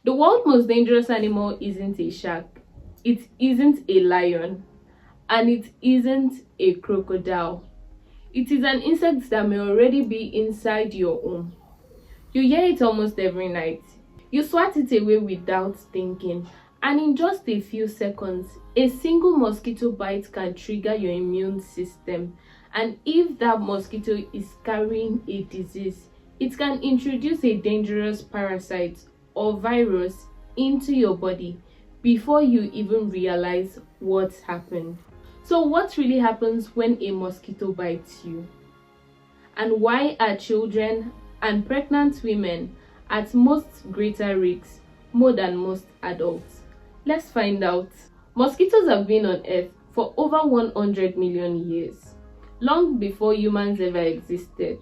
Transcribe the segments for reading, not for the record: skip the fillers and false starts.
The world's most dangerous animal isn't a shark, it isn't a lion, and it isn't a crocodile. It is an insect that may already be inside your home. You hear it almost every night. You swat it away without thinking, and in just a few seconds, a single mosquito bite can trigger your immune system. And if that mosquito is carrying a disease, it can introduce a dangerous parasite or virus into your body before you even realize what's happened. So, what really happens when a mosquito bites you? And why are children and pregnant women at most greater risks more than most adults? Let's find out. Mosquitoes have been on Earth for over 100 million years, long before humans ever existed.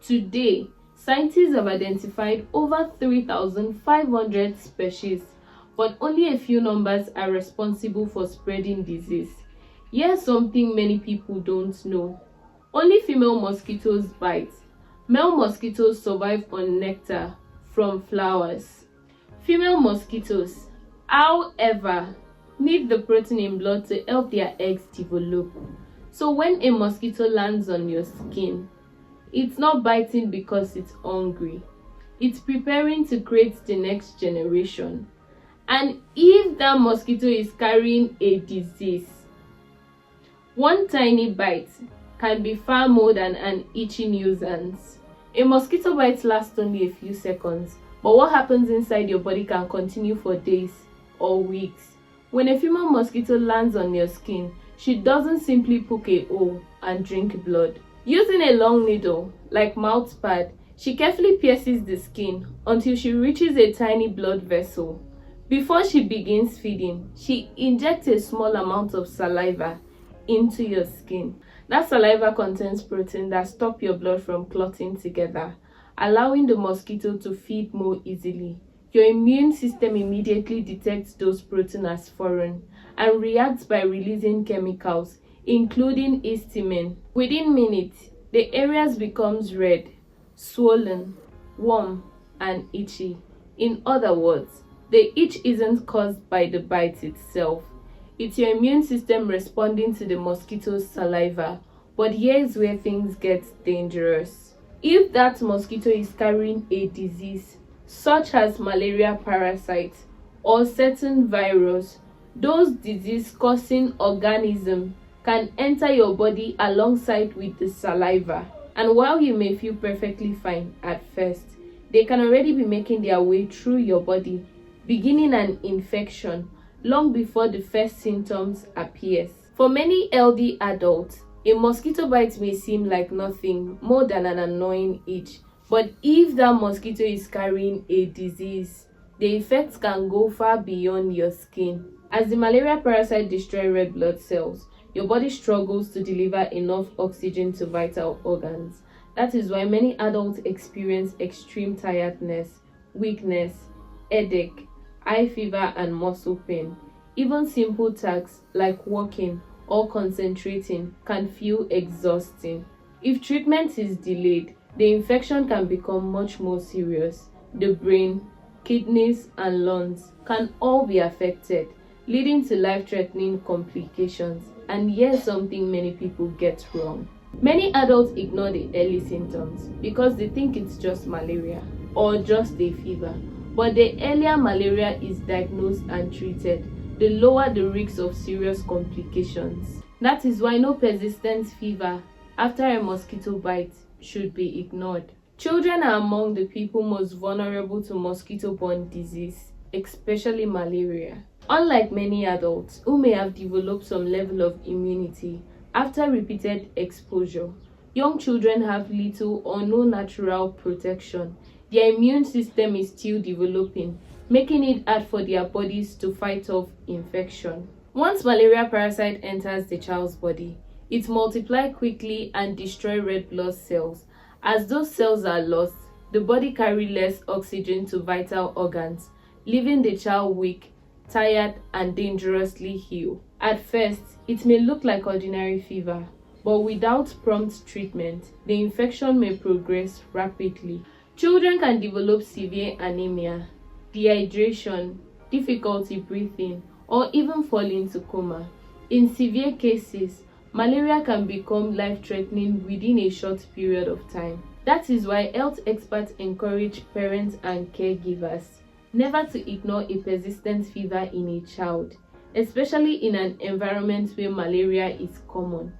Today, scientists have identified over 3,500 species, but only a few numbers are responsible for spreading disease. Here's something many people don't know. Only female mosquitoes bite. Male mosquitoes survive on nectar from flowers. Female mosquitoes, however, need the protein in blood to help their eggs develop. So when a mosquito lands on your skin, it's not biting because it's hungry. It's preparing to create the next generation. And if that mosquito is carrying a disease, one tiny bite can be far more than an itchy nuisance. A mosquito bite lasts only a few seconds, but what happens inside your body can continue for days or weeks. When a female mosquito lands on your skin, she doesn't simply poke a hole and drink blood. Using a long needle, like mouth pad, she carefully pierces the skin until she reaches a tiny blood vessel. Before she begins feeding, she injects a small amount of saliva into your skin. That saliva contains protein that stop your blood from clotting together, allowing the mosquito to feed more easily. Your immune system immediately detects those proteins as foreign and reacts by releasing chemicals, including histamine. Within minutes, the areas becomes red, swollen, warm, and itchy. In other words, the itch isn't caused by the bite itself. It's your immune system responding to the mosquito's saliva. But here's where things get dangerous. If that mosquito is carrying a disease, such as malaria parasite or certain virus, those disease-causing organisms can enter your body alongside with the saliva. And while you may feel perfectly fine at first, they can already be making their way through your body, beginning an infection long before the first symptoms appears. For many healthy adults, a mosquito bite may seem like nothing more than an annoying itch. But if that mosquito is carrying a disease, the effects can go far beyond your skin. As the malaria parasite destroys red blood cells, your body struggles to deliver enough oxygen to vital organs. That is why many adults experience extreme tiredness, weakness, headache, high fever, and muscle pain. Even simple tasks like walking or concentrating can feel exhausting. If treatment is delayed, the infection can become much more serious. The brain, kidneys, and lungs can all be affected, leading to life-threatening complications. And here's something many people get wrong. Many adults ignore the early symptoms because they think it's just malaria or just a fever. But the earlier malaria is diagnosed and treated, the lower the risk of serious complications. That is why no persistent fever after a mosquito bite should be ignored. Children are among the people most vulnerable to mosquito-borne disease, especially malaria. Unlike many adults who may have developed some level of immunity after repeated exposure, young children have little or no natural protection. Their immune system is still developing, making it hard for their bodies to fight off infection. Once malaria parasite enters the child's body, it multiplies quickly and destroys red blood cells. As those cells are lost, the body carries less oxygen to vital organs, leaving the child weak, tired, and dangerously ill. At first, it may look like ordinary fever, but without prompt treatment, the infection may progress rapidly. Children can develop severe anemia, dehydration, difficulty breathing, or even fall into coma. In severe cases, malaria can become life-threatening within a short period of time. That is why health experts encourage parents and caregivers never to ignore a persistent fever in a child, especially in an environment where malaria is common.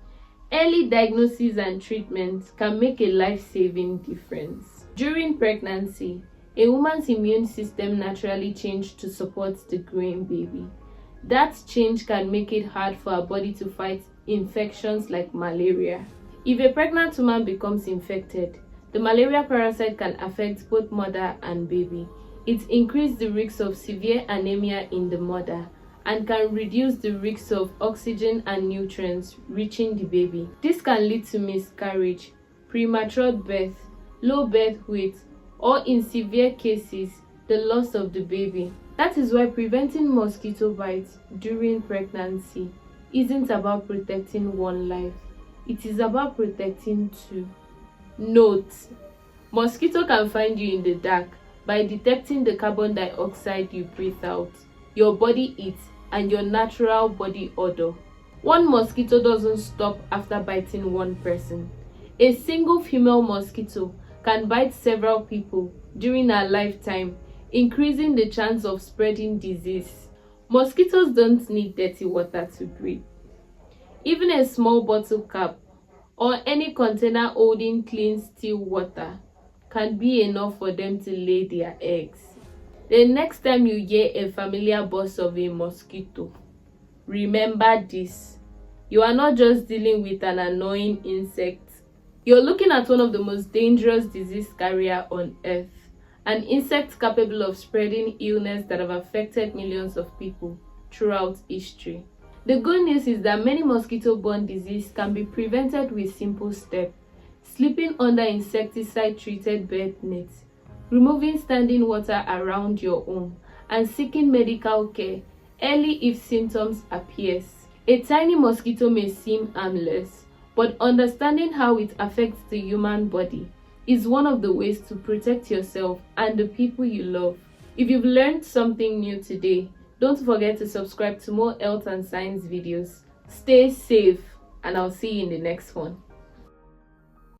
Early diagnosis and treatment can make a life-saving difference. During pregnancy, a woman's immune system naturally changes to support the growing baby. That change can make it hard for her body to fight infections like malaria. If a pregnant woman becomes infected, the malaria parasite can affect both mother and baby. It increases the risk of severe anemia in the mother and can reduce the risk of oxygen and nutrients reaching the baby. This can lead to miscarriage, premature birth, low birth weight, or in severe cases, the loss of the baby. That is why preventing mosquito bites during pregnancy isn't about protecting one life. It is about protecting two. Note: mosquito can find you in the dark by detecting the carbon dioxide you breathe out, your body heat, and your natural body odor. One mosquito doesn't stop after biting one person. A single female mosquito can bite several people during her lifetime, increasing the chance of spreading disease. Mosquitoes don't need dirty water to breathe. Even a small bottle cap or any container holding clean still water can be enough for them to lay their eggs. The next time you hear a familiar buzz of a mosquito, remember this: you are not just dealing with an annoying insect. You're looking at one of the most dangerous disease carriers on earth, an insect capable of spreading illness that have affected millions of people throughout history. The good news is that many mosquito-borne diseases can be prevented with simple steps: sleeping under insecticide-treated bed nets, removing standing water around your home, and seeking medical care early if symptoms appear. A tiny mosquito may seem harmless, but understanding how it affects the human body is one of the ways to protect yourself and the people you love. If you've learned something new today, don't forget to subscribe to more health and science videos. Stay safe, and I'll see you in the next one.